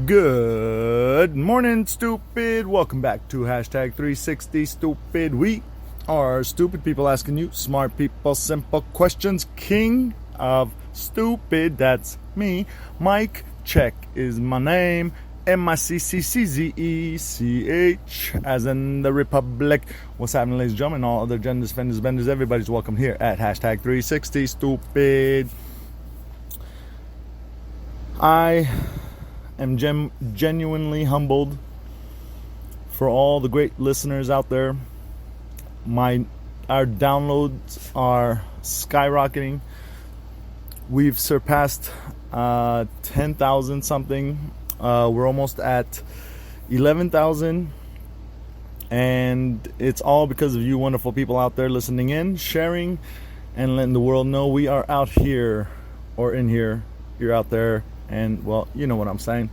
Good morning, stupid. Welcome back to hashtag 360 stupid. We are stupid people asking you smart people simple questions. King of stupid, that's me. Mike Check is my name. MICCCZECH as in the Republic. What's happening, ladies and gentlemen? All other genders, fenders, benders, everybody's welcome here at hashtag 360 stupid. I am genuinely humbled for all the great listeners out there. Our downloads are skyrocketing. We've surpassed 10,000 something. We're almost at 11,000, and it's all because of you wonderful people out there listening in, sharing, and letting the world know we are out here or in here. You're out there. And, well, you know what I'm saying.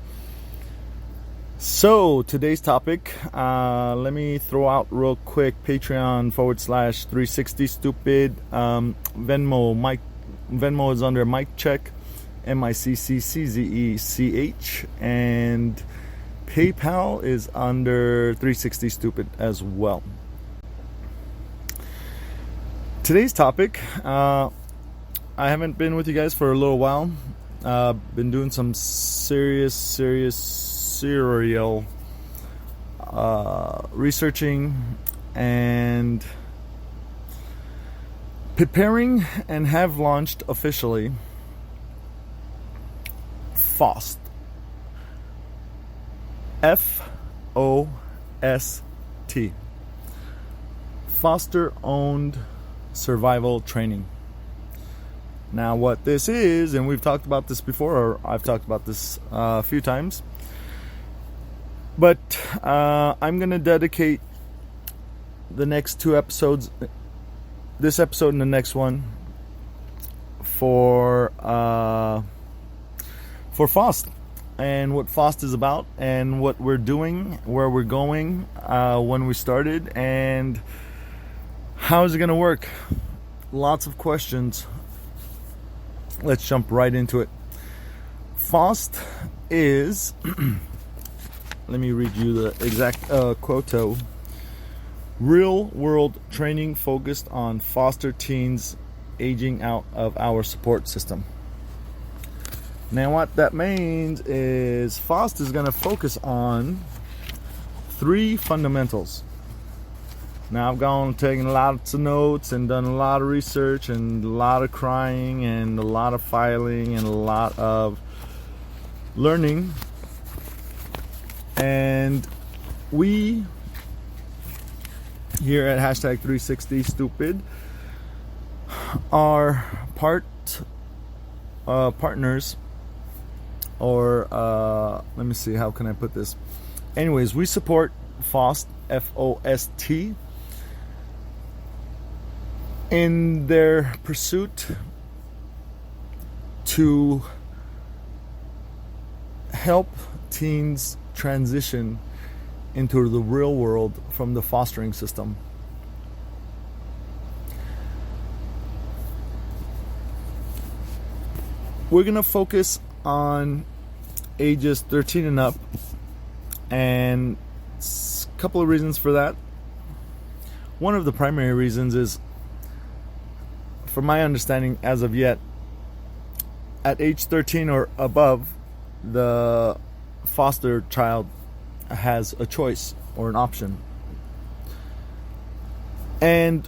So, today's topic, let me throw out real quick, Patreon/360 stupid, Venmo is under Mike Check, MICCCZECH, and PayPal is under 360 stupid as well. Today's topic, I haven't been with you guys for a little while. Been doing some serious serial researching and preparing, and have launched officially F.O.S.T. F.O.S.T. Foster Owned Survival Training. Now, what this is, and we've talked about this before, or I've talked about this a few times, but I'm going to dedicate the next two episodes, this episode and the next one, for F.O.S.T. and what F.O.S.T. is about, and what we're doing, where we're going, when we started, and how is it going to work? Lots of questions. Let's jump right into it. F.O.S.T. is, let me read you the exact quote. Real world training focused on foster teens aging out of our support system. Now, what that means is F.O.S.T. is going to focus on three fundamentals. Now, I've taken lots of notes and done a lot of research and a lot of crying and a lot of filing and a lot of learning. And we here at hashtag 360 stupid are partners, or let me see, how can I put this? Anyways, we support F.O.S.T. F.O.S.T. in their pursuit to help teens transition into the real world from the fostering system. We're going to focus on ages 13 and up, and a couple of reasons for that. One of the primary reasons is, from my understanding as of yet, at age 13 or above, the foster child has a choice or an option. And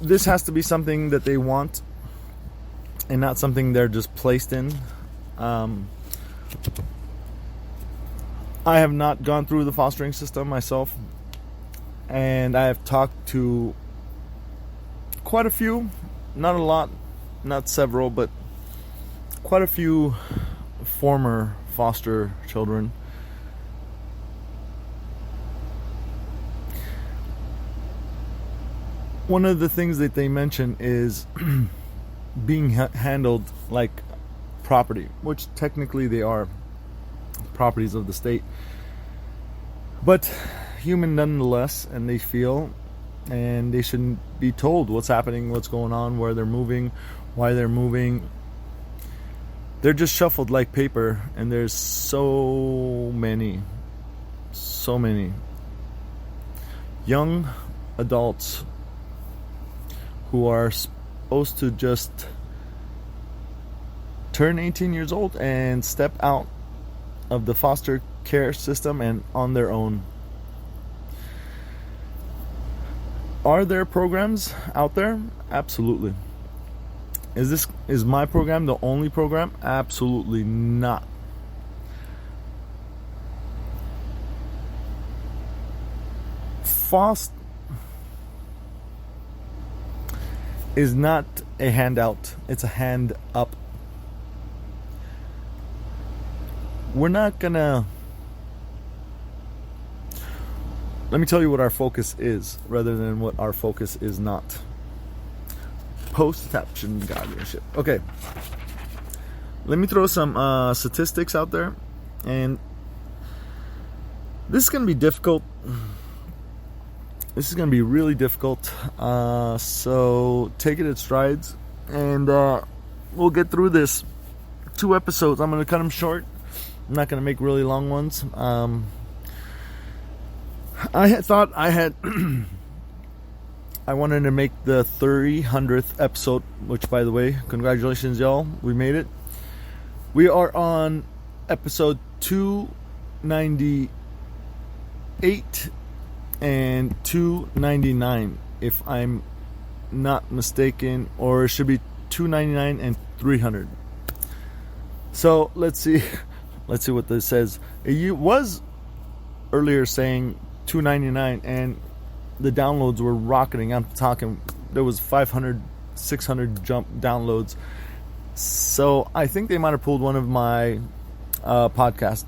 this has to be something that they want and not something they're just placed in. I have not gone through the fostering system myself, and I have talked to quite a few, not a lot, not several, but quite a few former foster children. One of the things that they mention is being handled like property, which technically they are properties of the state, but human nonetheless, and they feel, and they shouldn't be told what's happening, what's going on, where they're moving, why they're moving. They're just shuffled like paper, and there's so many young adults who are supposed to just turn 18 years old and step out of the foster care system and on their own. Are there programs out there? Absolutely. Is my program the only program? Absolutely not. F.O.S.T. is not a handout, it's a hand up. We're not gonna... Let me tell you what our focus is, rather than what our focus is not. Post-adoption guardianship. Okay. Let me throw some statistics out there. And this is going to be difficult. This is going to be really difficult. So take it at strides. And we'll get through this. 2 episodes. I'm going to cut them short. I'm not going to make really long ones. I had thought I wanted to make the 300th episode, which, by the way, congratulations, y'all. We made it. We are on episode 298 and 299, if I'm not mistaken, or it should be 299 and 300. So let's see what this says. It was earlier saying 299, and the downloads were rocketing. I'm talking, there was 500, 600 jump downloads. So I think they might have pulled one of my podcasts.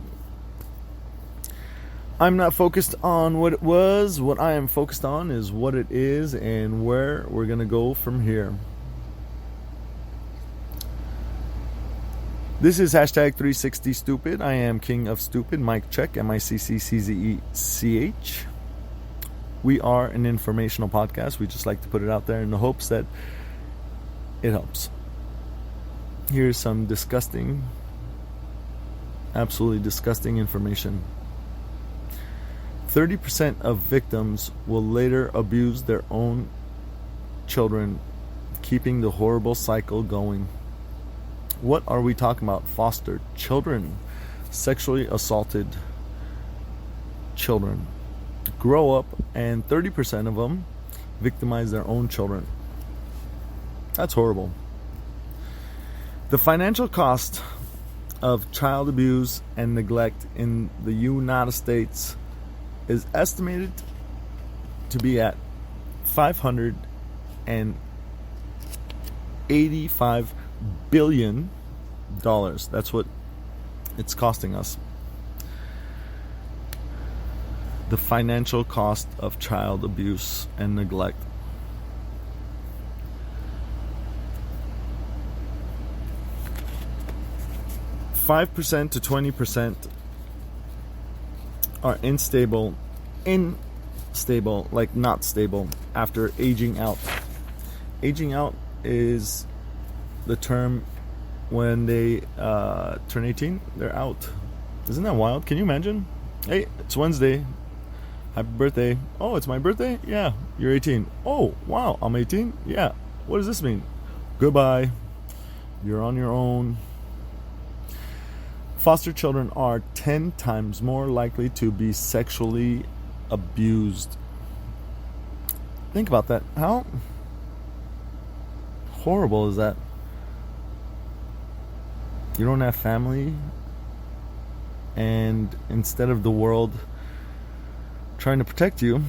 I'm not focused on what it was. What I am focused on is what it is and where we're going to go from here. This is hashtag 360 Stupid. I am King of Stupid. Mike check. MICCCZECH. We are an informational podcast. We just like to put it out there in the hopes that it helps. Here's some disgusting, absolutely disgusting information. 30% of victims will later abuse their own children, keeping the horrible cycle going. What are we talking about? Foster children, sexually assaulted children grow up, and 30% of them victimize their own children. That's horrible. The financial cost of child abuse and neglect in the United States is estimated to be at $585 billion. That's what it's costing us. The financial cost of child abuse and neglect. %5 to 20% are unstable, like not stable, after aging out. Aging out is the term when they turn 18, they're out. Isn't that wild? Can you imagine? Hey, it's Wednesday. Happy birthday. Oh, it's my birthday? Yeah, you're 18. Oh, wow, I'm 18? Yeah. What does this mean? Goodbye. You're on your own. Foster children are 10 times more likely to be sexually abused. Think about that. How horrible is that? You don't have family, and instead of the world trying to protect you,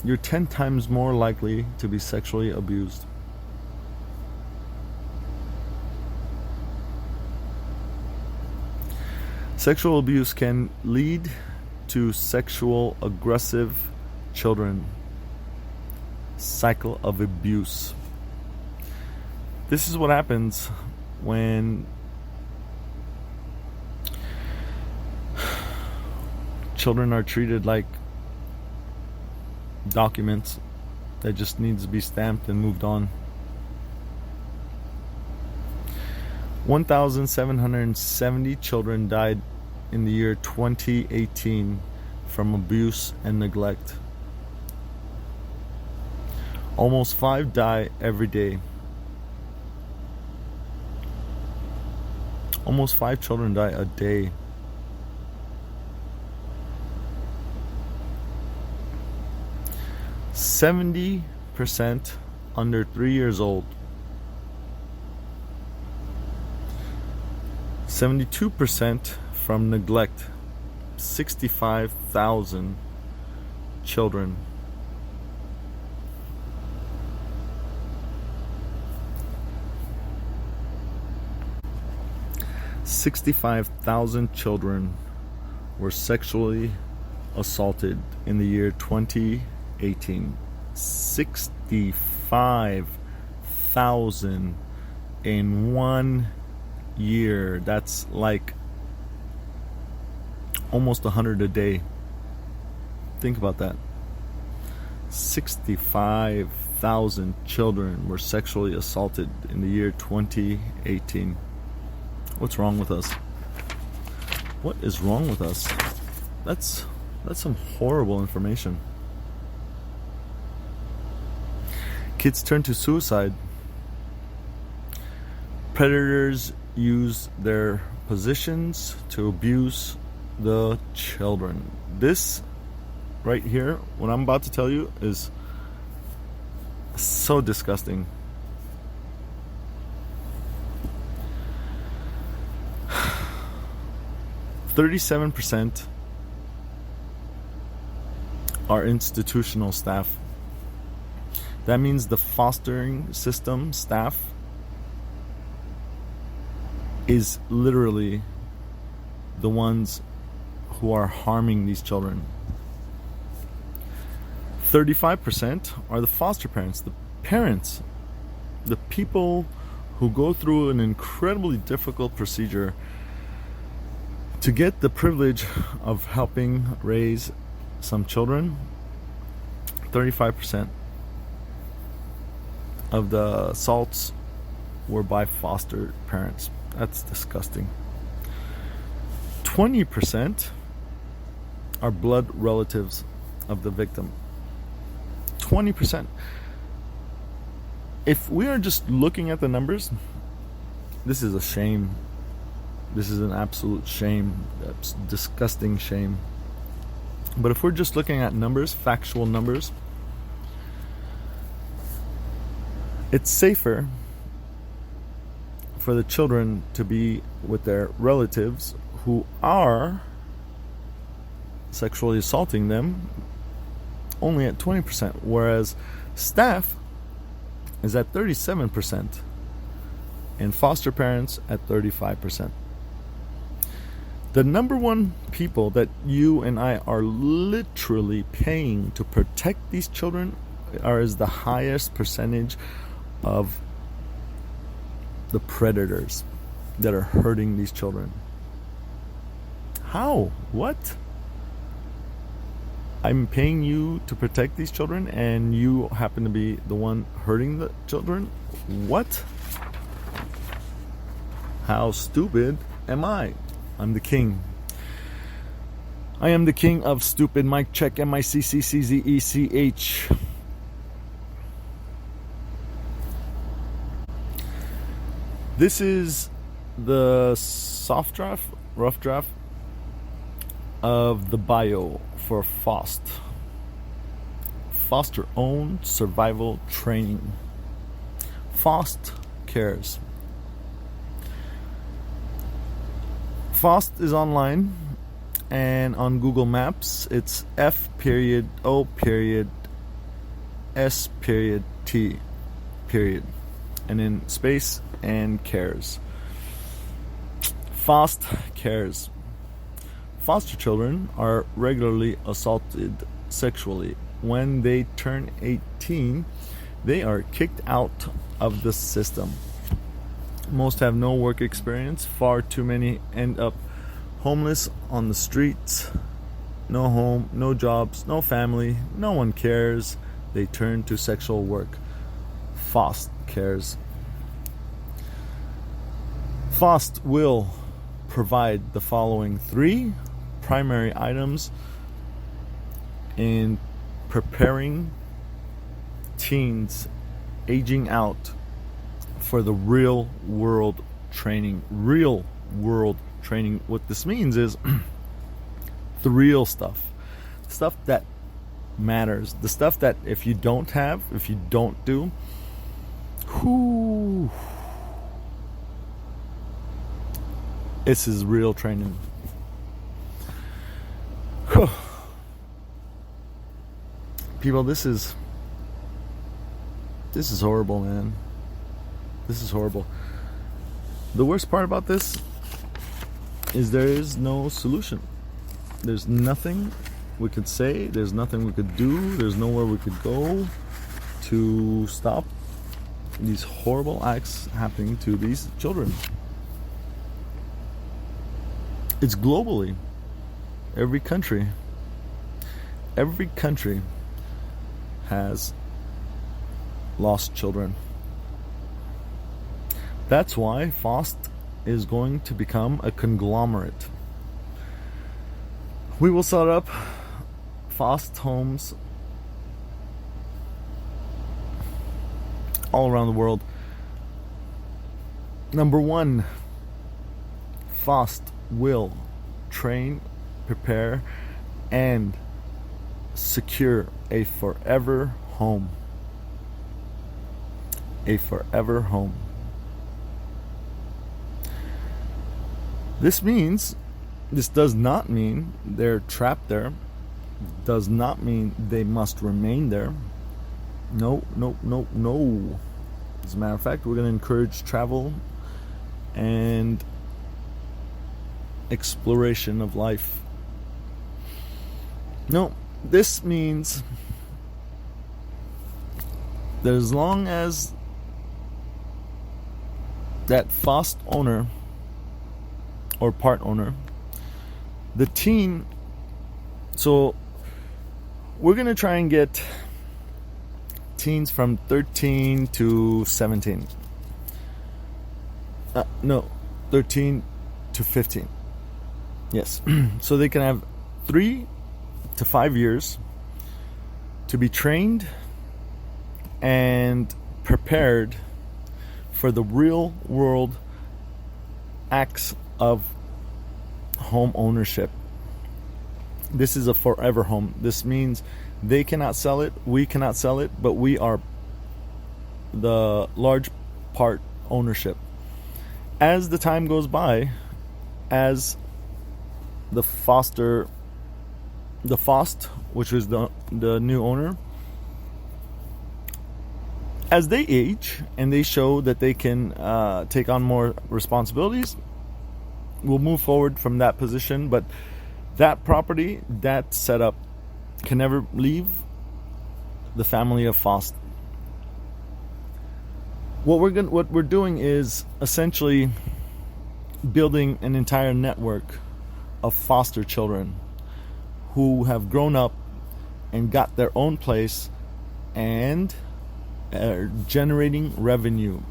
you're 10 times more likely to be sexually abused. Sexual abuse can lead to sexual aggressive children. Cycle of abuse. This is what happens when children are treated like documents that just needs to be stamped and moved on. 1,770 children died in the year 2018 from abuse and neglect. Almost 5 die every day. Almost 5 children die a day. %70 under 3 years old. 72% from neglect. 65,000 children. $65,000 children were sexually assaulted in the year 2018. 65,000 in 1 year. That's like almost 100 a day. Think about that. 65,000 children were sexually assaulted in the year 2018. What's wrong with us? What is wrong with us? That's some horrible information. Kids turn to suicide. Predators use their positions to abuse the children. This right here, what I'm about to tell you, is so disgusting. 37% are institutional staff. That means the fostering system staff is literally the ones who are harming these children. 35% are the foster parents, the people who go through an incredibly difficult procedure to get the privilege of helping raise some children. 35% of the assaults were by foster parents. That's disgusting. 20% are blood relatives of the victim. 20%. If we are just looking at the numbers, this is a shame. This is an absolute shame. That's disgusting shame. But if we're just looking at numbers, factual numbers, it's safer for the children to be with their relatives who are sexually assaulting them only at 20%, whereas staff is at 37% and foster parents at 35%. The number one people that you and I are literally paying to protect these children is the highest percentage of the predators that are hurting these children. How? What? I'm paying you to protect these children and you happen to be the one hurting the children? What? How stupid am I? I'm the king. I am the king of stupid. Mic check. MICCCZECH. This is the rough draft of the bio for F.O.S.T. Foster Owned Survival Training. F.O.S.T. cares. F.O.S.T. is online and on Google Maps it's F.O.S.T. and in space and cares. F.O.S.T. cares. Foster children are regularly assaulted sexually. When they turn 18, they are kicked out of the system. Most have no work experience. Far too many end up homeless on the streets. No home, no jobs, no family. No one cares. They turn to sexual work. F.O.S.T. cares. F.O.S.T will provide the following 3 primary items in preparing teens aging out for the real world training. Real world training. What this means is the real stuff. Stuff that matters. The stuff that if you don't have, if you don't do, this is real training. People, this is horrible, man. This is horrible. The worst part about this is there is no solution. There's nothing we could say. There's nothing we could do. There's nowhere we could go to stop these horrible acts happening to these children. It's globally. Every country has lost children. That's why F.O.S.T is going to become a conglomerate. We will set up F.O.S.T homes all around the world. Number 1, F.O.S.T will train, prepare, and secure a forever home. A forever home. This does not mean they're trapped there. Does not mean they must remain there. No. As a matter of fact, we're going to encourage travel and exploration of life. No, this means that as long as that F.O.S.T owner or part owner, the teen, so we're going to try and get teens from 13 to 17. 13 to 15. Yes. So they can have 3 to 5 years to be trained and prepared for the real world acts of home ownership. This is a forever home. This means they cannot sell it, we cannot sell it, but we are the large part ownership. As the time goes by, as the F.O.S.T, which is the new owner, as they age and they show that they can take on more responsibilities, we'll move forward from that position. But that property, that setup, can never leave the family of F.O.S.T. What we're doing is essentially building an entire network of foster children who have grown up and got their own place and are generating revenue.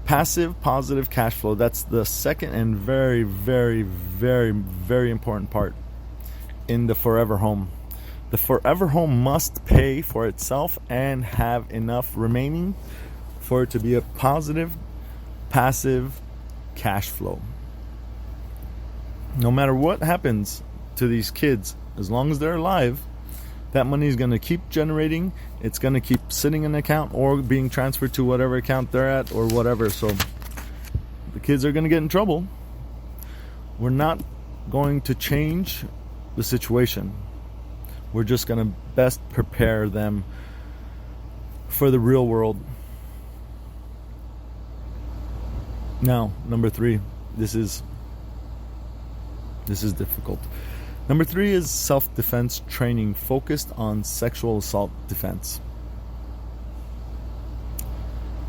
Passive, positive cash flow. That's the second and very, very, very, very important part in the forever home. The forever home must pay for itself and have enough remaining for it to be a positive, passive cash flow. No matter what happens to these kids, as long as they're alive, that money is going to keep generating. It's going to keep sitting in an account or being transferred to whatever account they're at or whatever. So the kids are going to get in trouble. We're not going to change the situation. We're just going to best prepare them for the real world. Now, number 3. This is difficult. Number 3 is self-defense training focused on sexual assault defense.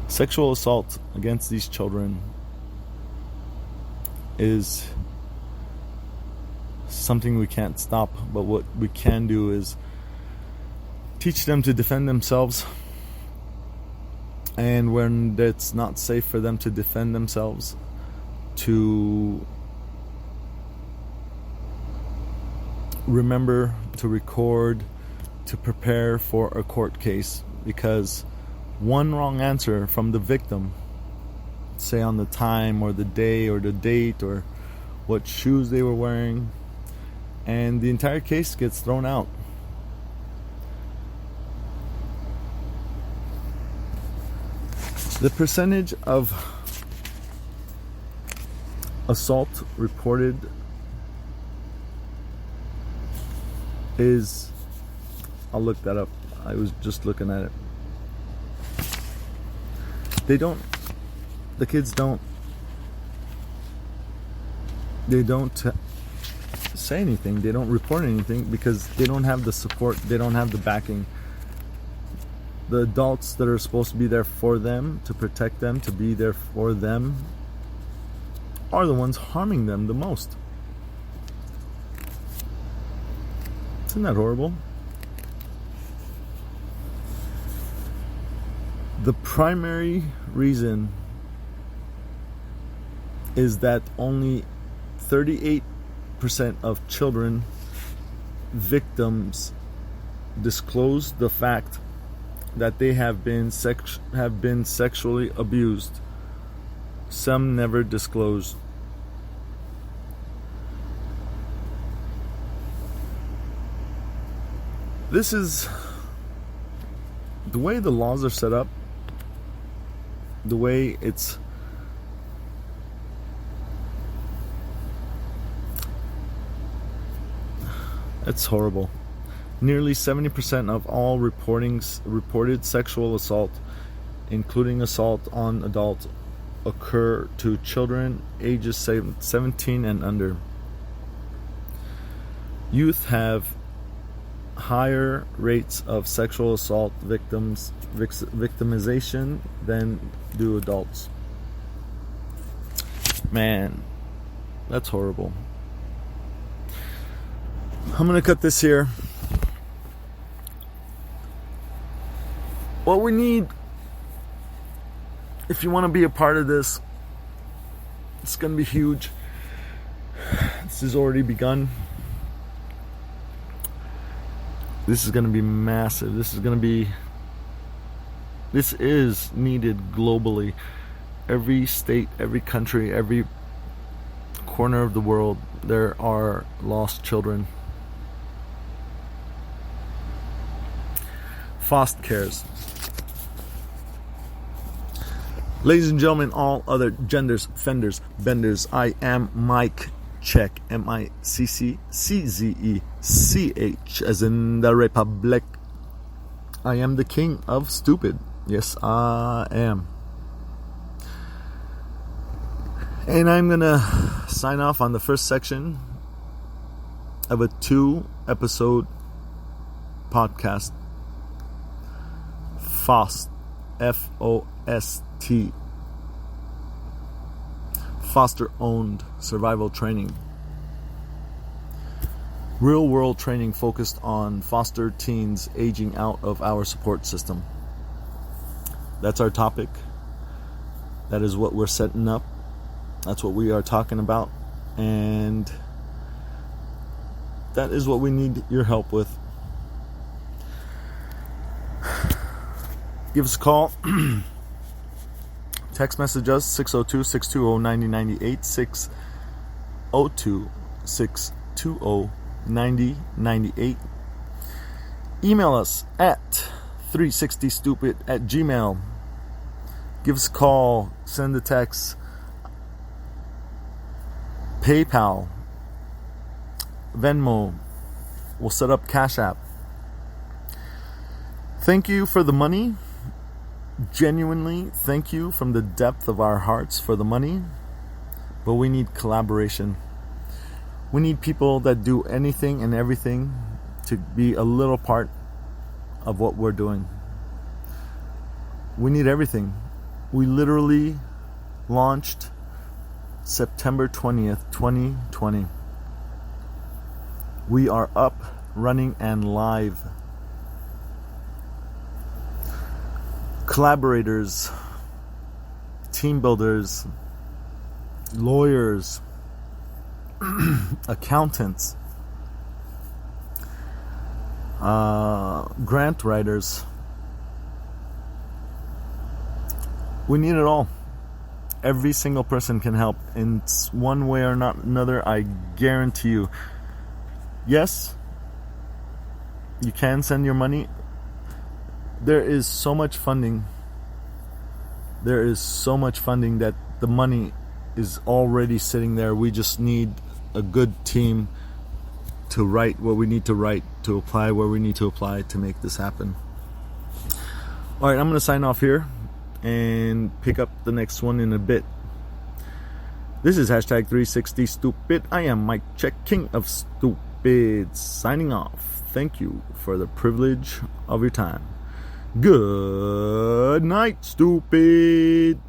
Sexual assault against these children is something we can't stop, but what we can do is teach them to defend themselves. And when it's not safe for them to defend themselves, to remember, to record, to prepare for a court case, because one wrong answer from the victim, say on the time or the day or the date or what shoes they were wearing, and the entire case gets thrown out. The percentage of assault reported is, I'll look that up. I was just looking at it. The kids don't say anything. They don't report anything because they don't have the support. They don't have the backing. The adults that are supposed to be there for them, to protect them, to be there for them, are the ones harming them the most. Isn't that horrible? The primary reason is that only 38% of children victims disclose the fact that they have been sexually abused. Some never disclose. This is the way the laws are set up, the way it's horrible. Nearly 70% of all reported sexual assault, including assault on adults, occur to children ages 17 and under. Youth have higher rates of sexual assault victimization than do adults. Man, that's horrible. I'm gonna cut this here. What we need, if you want to be a part of this, it's gonna be huge. This has already begun. This is gonna be massive. This is needed globally. Every state, every country, every corner of the world, there are lost children. F.O.S.T. cares. Ladies and gentlemen, all other genders, fenders, benders, I am Mike Check, MICCCZECH, as in the Republic. I am the king of stupid. Yes, I am. And I'm gonna sign off on the first section of a 2-episode podcast. F.O.S.T. F.O.S.T. Foster-owned survival training. Real-world training focused on foster teens aging out of our support system. That's our topic. That is what we're setting up. That's what we are talking about. And that is what we need your help with. Give us a call. Text message us 602-620-9098, 602-620-9098. Email us at 360stupid@gmail.com. Give us a call, send a text, PayPal, Venmo. We'll set up Cash App. Thank you for the money. Genuinely, thank you from the depth of our hearts for the money. But we need collaboration. We need people that do anything and everything to be a little part of what we're doing. We need everything. We literally launched September 20th, 2020. We are up, running, and live. Collaborators, team builders, lawyers, accountants, grant writers. We need it all. Every single person can help in one way or not another. I guarantee you. Yes, you can send your money. There is so much funding. There is so much funding that the money is already sitting there. We just need a good team to write what we need to write, to apply where we need to apply to make this happen. All right, I'm going to sign off here and pick up the next one in a bit. This is hashtag 360 Stupid. I am Mike Check, King of Stupid, signing off. Thank you for the privilege of your time. Good night, stupid.